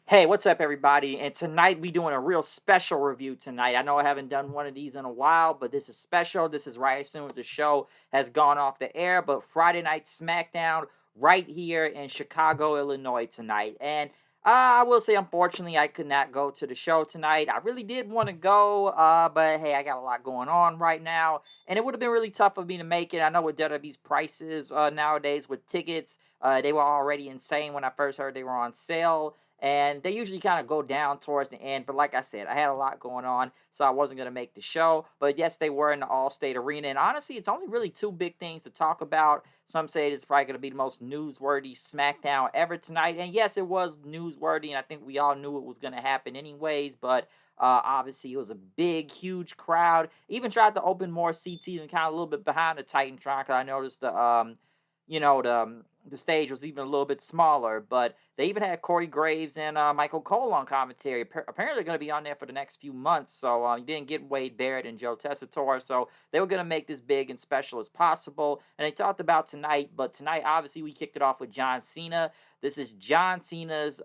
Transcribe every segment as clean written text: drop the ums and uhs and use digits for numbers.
Hey, what's up, everybody? And tonight we doing a real special review tonight. I know I haven't done one of these in a while, but this is special. This is right as soon as the show has gone off the air. But Friday Night Smackdown right here in Chicago, Illinois tonight. And I will say, unfortunately, I could not go to the show tonight. I really did want to go, but hey, I got a lot going on right now. And it would have been really tough for me to make it. I know with WWE's prices nowadays with tickets, they were already insane when I first heard they were on sale, and they usually kind of go down towards the end. But like I said, I had a lot going on, so I wasn't going to make the show. But yes, they were in the All-State Arena, and honestly, it's only really two big things to talk about. Some say it's probably going to be the most newsworthy SmackDown ever tonight, and yes, it was newsworthy, and I think we all knew it was going to happen anyways. But obviously, it was a big, huge crowd. Even tried to open more seats, even kind of a little bit behind the Titantron, because I noticed the stage was even a little bit smaller, but they even had Corey Graves and Michael Cole on commentary. Apparently, they're going to be on there for the next few months. So you didn't get Wade Barrett and Joe Tessitore. So they were going to make this big and special as possible. And they talked about tonight, but tonight, obviously, we kicked it off with John Cena. This is John Cena's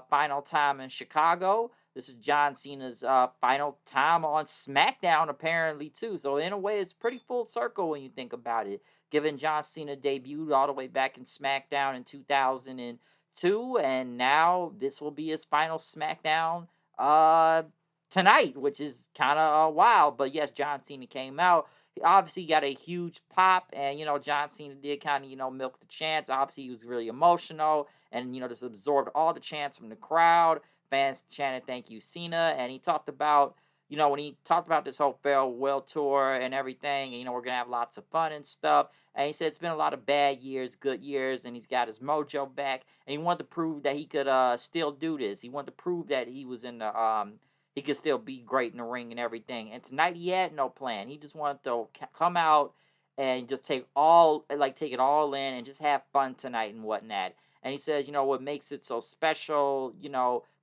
final time in Chicago. This is John Cena's final time on SmackDown, apparently, too. So, in a way, it's pretty full circle when you think about it, given John Cena debuted all the way back in SmackDown in 2002, and now this will be his final SmackDown uh, tonight, which is kind of wild. But yes, John Cena came out. He obviously got a huge pop, and John Cena did kind of milk the chants. Obviously, he was really emotional, and just absorbed all the chants from the crowd. Fans chanted "Thank you, Cena," and he talked about when he talked about this whole farewell tour and everything, and, we're going to have lots of fun and stuff. And he said it's been a lot of bad years, good years, and he's got his mojo back. And he wanted to prove that he could still do this. He wanted to prove that he was in the he could still be great in the ring and everything. And tonight he had no plan. He just wanted to come out and just take it all in and just have fun tonight and whatnot. And he says, what makes it so special,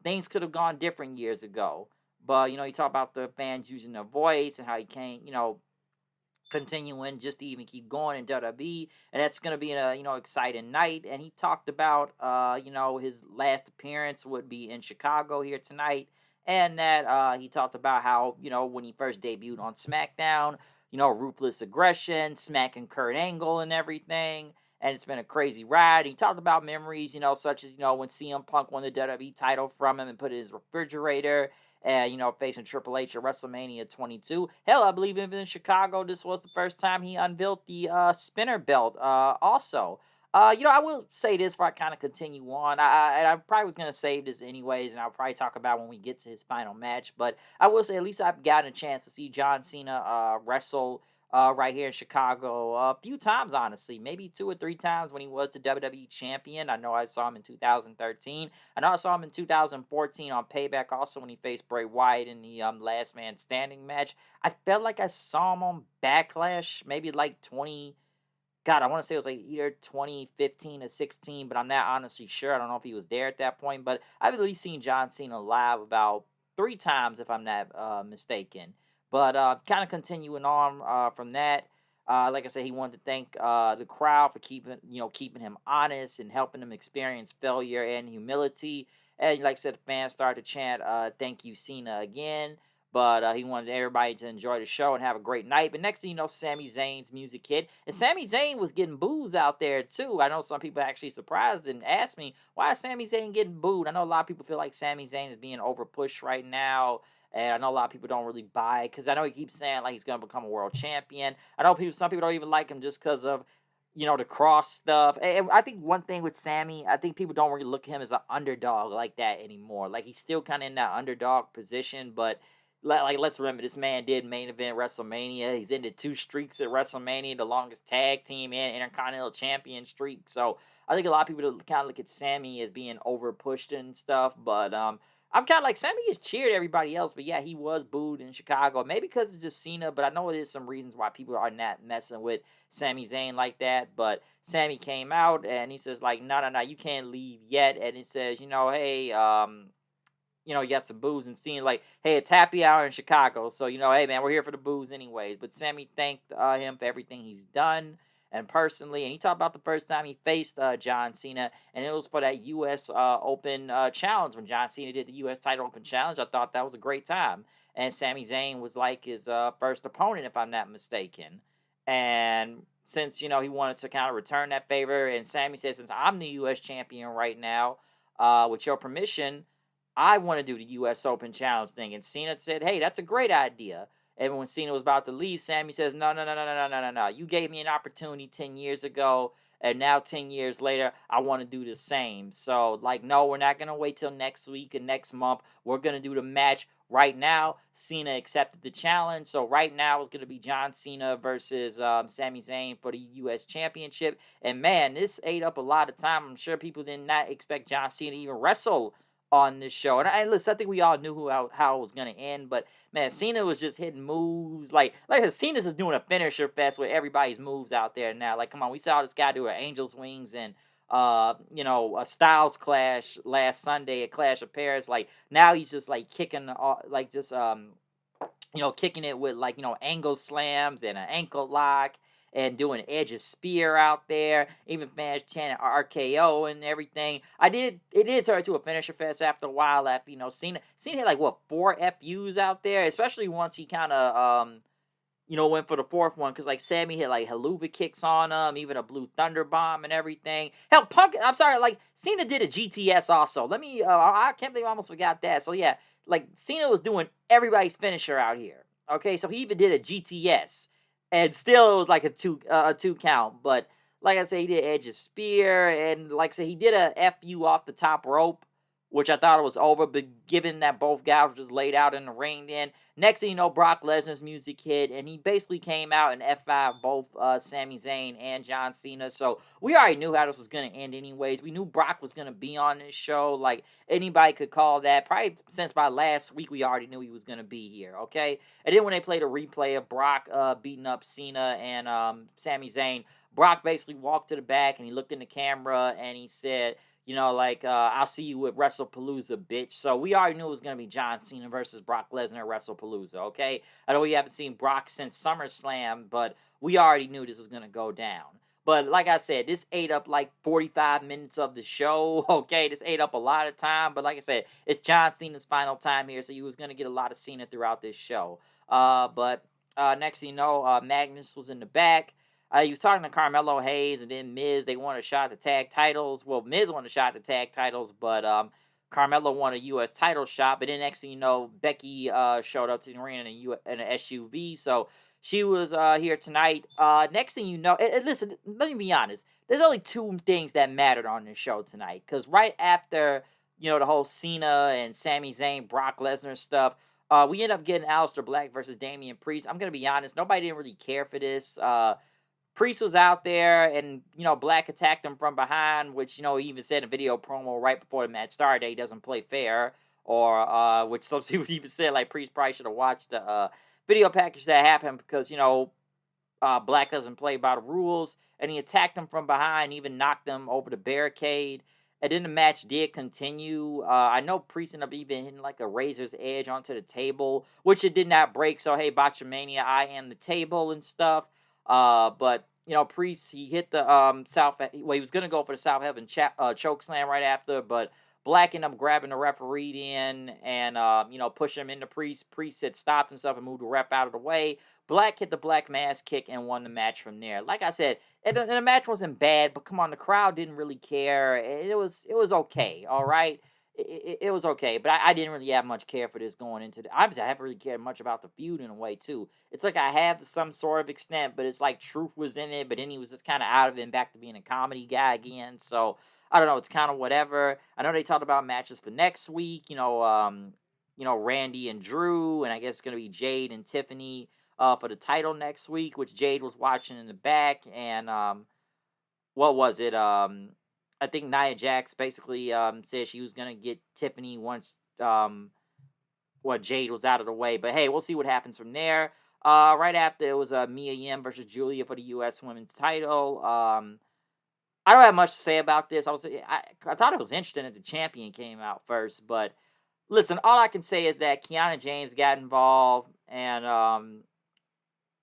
things could have gone different years ago. But, he talked about the fans using their voice and how he can't, continuing just to even keep going in WWE, and that's going to be a exciting night. And he talked about his last appearance would be in Chicago here tonight, and that he talked about how when he first debuted on SmackDown, ruthless aggression, smacking Kurt Angle and everything. And it's been a crazy ride. He talked about memories, such as when CM Punk won the WWE title from him and put it in his refrigerator, and facing Triple H at WrestleMania 22. Hell, I believe even in Chicago, this was the first time he unveiled the spinner belt. Also, I will say this before I kind of continue on. I probably was gonna save this anyways, and I'll probably talk about when we get to his final match. But I will say at least I've gotten a chance to see John Cena wrestle right here in Chicago a few times, honestly, maybe two or three times when he was the WWE champion. I know I saw him in 2013. I know I saw him in 2014 on Payback, also when he faced Bray Wyatt in the Last Man Standing match. I felt like I saw him on Backlash, maybe like 20. God, I want to say it was like either 2015 or 16, but I'm not honestly sure. I don't know if he was there at that point, but I've at least seen John Cena live about three times, if I'm not mistaken. But kind of continuing on from that, like I said, he wanted to thank the crowd for keeping him honest and helping him experience failure and humility. And like I said, the fans started to chant, "Thank you, Cena," again. But he wanted everybody to enjoy the show and have a great night. But next thing you know, Sami Zayn's music hit. And Sami Zayn was getting boos out there, too. I know some people actually surprised and asked me, why is Sami Zayn getting booed? I know a lot of people feel like Sami Zayn is being overpushed right now. And I know a lot of people don't really buy it because I know he keeps saying like he's going to become a world champion. I know some people don't even like him just because of the cross stuff. And I think one thing with Sammy, I think people don't really look at him as an underdog like that anymore. Like he's still kind of in that underdog position, but like let's remember, this man did main event WrestleMania. He's ended two streaks at WrestleMania, the longest tag team and Intercontinental Champion streak. So I think a lot of people kind of look at Sammy as being over pushed and stuff. But I'm kind of like Sammy has cheered everybody else, but yeah, he was booed in Chicago. Maybe because it's just Cena, but I know it is some reasons why people are not messing with Sami Zayn like that. But Sammy came out and he says like, no, you can't leave yet. And he says, hey, you got some booze and seeing like, hey, it's happy hour in Chicago. So, hey, man, we're here for the booze anyways. But Sammy thanked him for everything he's done. and personally. And he talked about the first time he faced John Cena, and it was for that U.S. Open challenge when John Cena did the U.S. title open challenge. I thought that was a great time. And Sami Zayn was like his first opponent, if I'm not mistaken. And since he wanted to kind of return that favor, and Sami said, since I'm the U.S. champion right now, with your permission, I want to do the U.S. Open Challenge thing. And Cena said, hey, that's a great idea. And when Cena was about to leave, Sami says, no, no, no, no, no, no, no, no, no. You gave me an opportunity 10 years ago, and now 10 years later, I want to do the same. So, like, no, we're not going to wait till next week and next month. We're going to do the match right now. Cena accepted the challenge. So, right now, it's going to be John Cena versus Sami Zayn for the U.S. Championship. And, man, this ate up a lot of time. I'm sure people did not expect John Cena to even wrestle on this show. And listen, I think we all knew how it was going to end, but man, Cena was just hitting moves. Like I said, Cena's just doing a finisher fest with everybody's moves out there now. Like, come on, we saw this guy do an Angel's Wings and a Styles Clash last Sunday at Clash of Paris. Like, now he's just like kicking, kicking it with angle slams and an ankle lock and doing Edge's spear out there. Even fans chanting RKO and everything. It did turn into a finisher fest after a while. After Cena had 4 FUs out there, especially once he kind of went for the fourth one, because Sammy hit haluva kicks on him, even a blue thunder bomb and everything. Hell, Cena did a GTS also. I can't believe I almost forgot that. So yeah, Cena was doing everybody's finisher out here. Okay, so he even did a GTS, and still it was like a two count. But like I said, he did Edge's spear, and like I said, he did a FU off the top rope, which I thought it was over, but given that both guys were just laid out in the ring then. Next thing you know, Brock Lesnar's music hit, and he basically came out and F5 both Sami Zayn and John Cena. So we already knew how this was going to end anyways. We knew Brock was going to be on this show. Like, anybody could call that. Probably since by last week, we already knew he was going to be here, okay? And then when they played a replay of Brock beating up Cena and Sami Zayn, Brock basically walked to the back, and he looked in the camera, and he said, I'll see you at WrestlePalooza, bitch. So we already knew it was going to be John Cena versus Brock Lesnar at WrestlePalooza, okay? I know we haven't seen Brock since SummerSlam, but we already knew this was going to go down. But like I said, this ate up 45 minutes of the show, okay? This ate up a lot of time, but like I said, it's John Cena's final time here, so he was going to get a lot of Cena throughout this show. But next thing you know, Magnus was in the back. He was talking to Carmelo Hayes and then Miz. They wanted a shot at the tag titles. Well, Miz wanted a shot at the tag titles, but Carmelo won a U.S. title shot. But then next thing you know, Becky showed up to the arena in an SUV. So she was here tonight. Next thing you know, listen, let me be honest. There's only 2 things that mattered on this show tonight. Because right after, the whole Cena and Sami Zayn, Brock Lesnar stuff, we ended up getting Aleister Black versus Damian Priest. I'm going to be honest. Nobody didn't really care for this. Priest was out there, and, Black attacked him from behind, which, he even said in a video promo right before the match started that he doesn't play fair, or, which some people even said, Priest probably should have watched the video package that happened because, Black doesn't play by the rules, and he attacked him from behind, even knocked him over the barricade, and then the match did continue. I know Priest ended up even hitting, a razor's edge onto the table, which it did not break, so, hey, Botchamania, I am the table and stuff. But Priest, he hit the he was gonna go for the South Heaven choke slam right after, but Black ended up grabbing the referee in and pushing him into Priest. Priest had stopped himself and moved the ref out of the way. Black hit the Black Mass kick and won the match from there. Like I said, the match wasn't bad, but come on, the crowd didn't really care. It was okay, all right. It was okay, but I didn't really have much care for this going into the... Obviously, I haven't really cared much about the feud in a way, too. It's like I have to some sort of extent, but it's like Truth was in it, but then he was just kind of out of it and back to being a comedy guy again, so... I don't know, it's kind of whatever. I know they talked about matches for next week, Randy and Drew, and I guess it's going to be Jade and Tiffany for the title next week, which Jade was watching in the back, and what was it? I think Nia Jax basically said she was going to get Tiffany once Jade was out of the way. But, hey, we'll see what happens from there. Right after, it was Mia Yim versus Julia for the U.S. Women's title. I don't have much to say about this. I thought it was interesting that the champion came out first. But, listen, all I can say is that Kiana James got involved. And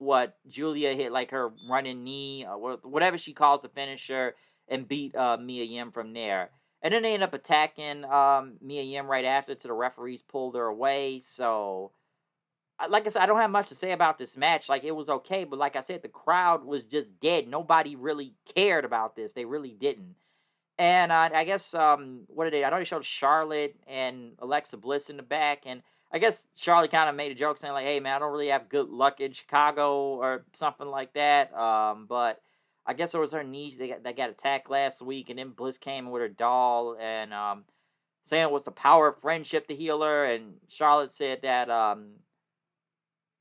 what Julia hit like her running knee, whatever she calls the finisher, and beat Mia Yim from there. And then they end up attacking Mia Yim right after till the referees pulled her away. So like I said, I don't have much to say about this match. Like, it was okay, but like I said, the crowd was just dead. Nobody really cared about this. They really didn't. And I guess what did they? I know they showed Charlotte and Alexa Bliss in the back, and I guess Charlotte kind of made a joke saying like, "Hey man, I don't really have good luck in Chicago" or something like that. But I guess it was her knees that got attacked last week, and then Bliss came with her doll and saying it was the power of friendship to heal her, and Charlotte said that I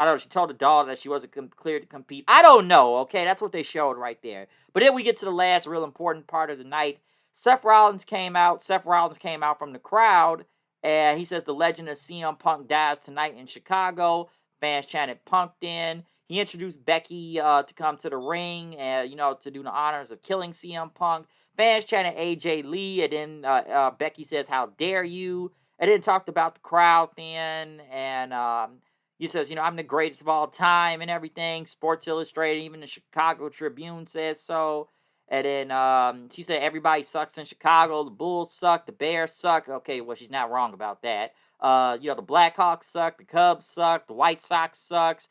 don't know. She told the doll that she wasn't cleared to compete. I don't know. Okay, that's what they showed right there. But then we get to the last real important part of the night. Seth Rollins came out. Seth Rollins came out from the crowd, and he says the legend of CM Punk dies tonight in Chicago. Fans chanted Punk in. He introduced Becky to come to the ring and to do the honors of killing CM Punk. Fans chanted AJ Lee, and then Becky says, "How dare you?" And then talked about the crowd then, and he says, "I'm the greatest of all time," and everything. Sports Illustrated, even the Chicago Tribune says so. And then she said, "Everybody sucks in Chicago. The Bulls suck. The Bears suck." Okay, well, she's not wrong about that. The Blackhawks suck. The Cubs suck. The White Sox sucks.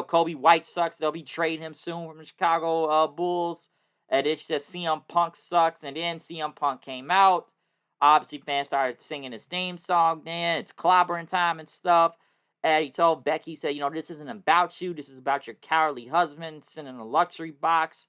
Kobe White sucks. They'll be trading him soon from the Chicago Bulls. And then she says, "CM Punk sucks." And then CM Punk came out. Obviously, fans started singing his theme song then. It's clobbering time and stuff. And he told Becky, he said, "This isn't about you. This is about your cowardly husband sitting in a luxury box."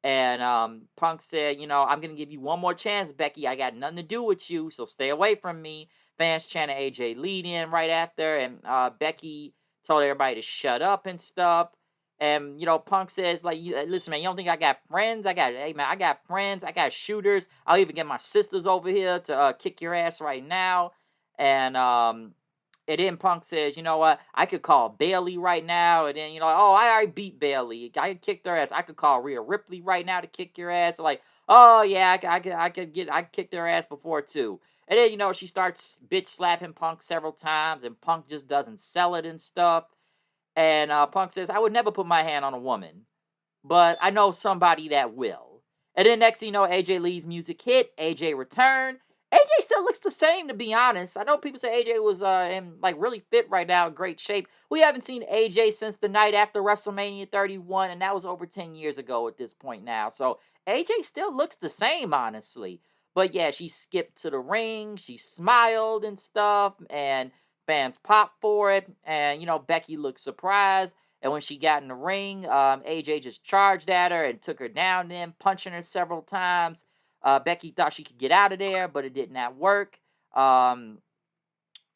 And Punk said, "I'm going to give you one more chance, Becky. I got nothing to do with you, so stay away from me." Fans chanted AJ lead in right after. And Becky told everybody to shut up and stuff. And, Punk says, like, "Listen, man, you don't think I got friends? Hey, man, I got friends. I got shooters. I'll even get my sisters over here to kick your ass right now." And then Punk says, "You know what? I could call Bailey right now." And then, "Oh, I already beat Bailey. I kicked her ass. I could call Rhea Ripley right now to kick your ass." Like, "Oh, yeah, I kicked her ass before, too." And then, she starts bitch slapping Punk several times, and Punk just doesn't sell it and stuff. And Punk says, "I would never put my hand on a woman, but I know somebody that will." And then next thing you know, AJ Lee's music hit. AJ returned. AJ still looks the same, to be honest. I know people say AJ was in like really fit right now, in great shape. We haven't seen AJ since the night after WrestleMania 31, and that was over 10 years ago at this point now. So AJ still looks the same, honestly. But yeah, she skipped to the ring. She smiled and stuff, and fans popped for it. And Becky looked surprised. And when she got in the ring, AJ just charged at her and took her down, then punching her several times. Becky thought she could get out of there, but it did not work.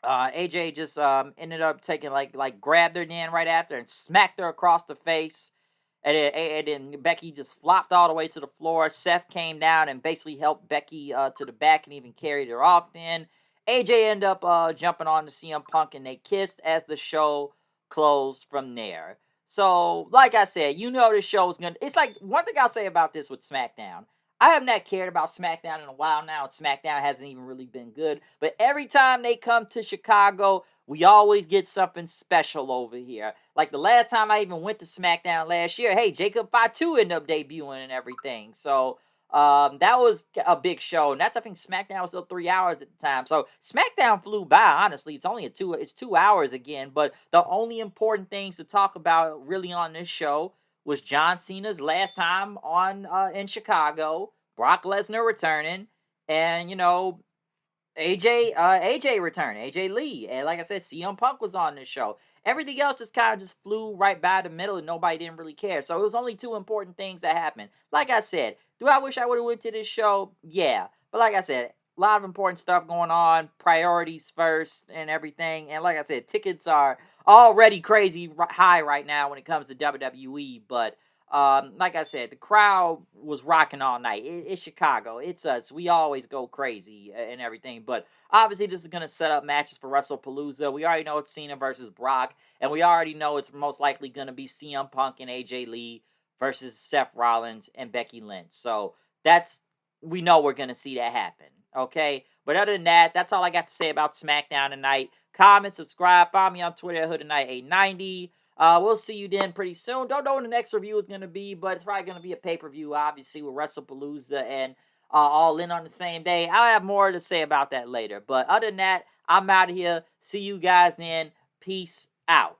AJ just ended up taking grabbed her then right after and smacked her across the face. And then Becky just flopped all the way to the floor. Seth came down and basically helped Becky to the back and even carried her off then. AJ ended up jumping on to CM Punk, and they kissed as the show closed from there. So, like I said, this show is going to... It's like, one thing I'll say about this with SmackDown, I have not cared about SmackDown in a while now, and SmackDown hasn't even really been good. But every time they come to Chicago, we always get something special over here. Like the last time I even went to SmackDown last year, hey, Jacob Fatu ended up debuting and everything. So that was a big show. And I think SmackDown was still 3 hours at the time. So SmackDown flew by, honestly. It's only it's 2 hours again. But the only important things to talk about really on this show was John Cena's last time on in Chicago, Brock Lesnar returning, and AJ returned, AJ Lee, and like I said, CM Punk was on this show. Everything else just kind of just flew right by the middle, and nobody didn't really care. So it was only two important things that happened. Like I said, do I wish I would have went to this show? Yeah, but like I said, a lot of important stuff going on, priorities first, and everything. And like I said, tickets are already crazy high right now when it comes to WWE. But like I said, the crowd was rocking all night. It's Chicago. It's us. We always go crazy and everything. But obviously, this is going to set up matches for WrestlePalooza. We already know it's Cena versus Brock. And we already know it's most likely going to be CM Punk and AJ Lee versus Seth Rollins and Becky Lynch. So we know we're going to see that happen. Okay? But other than that, that's all I got to say about SmackDown tonight. Comment, subscribe, follow me on Twitter at HoodNight890. We'll see you then pretty soon. Don't know when the next review is going to be, but it's probably going to be a pay-per-view, obviously, with WrestlePalooza and All In on the same day. I'll have more to say about that later. But other than that, I'm out of here. See you guys then. Peace out.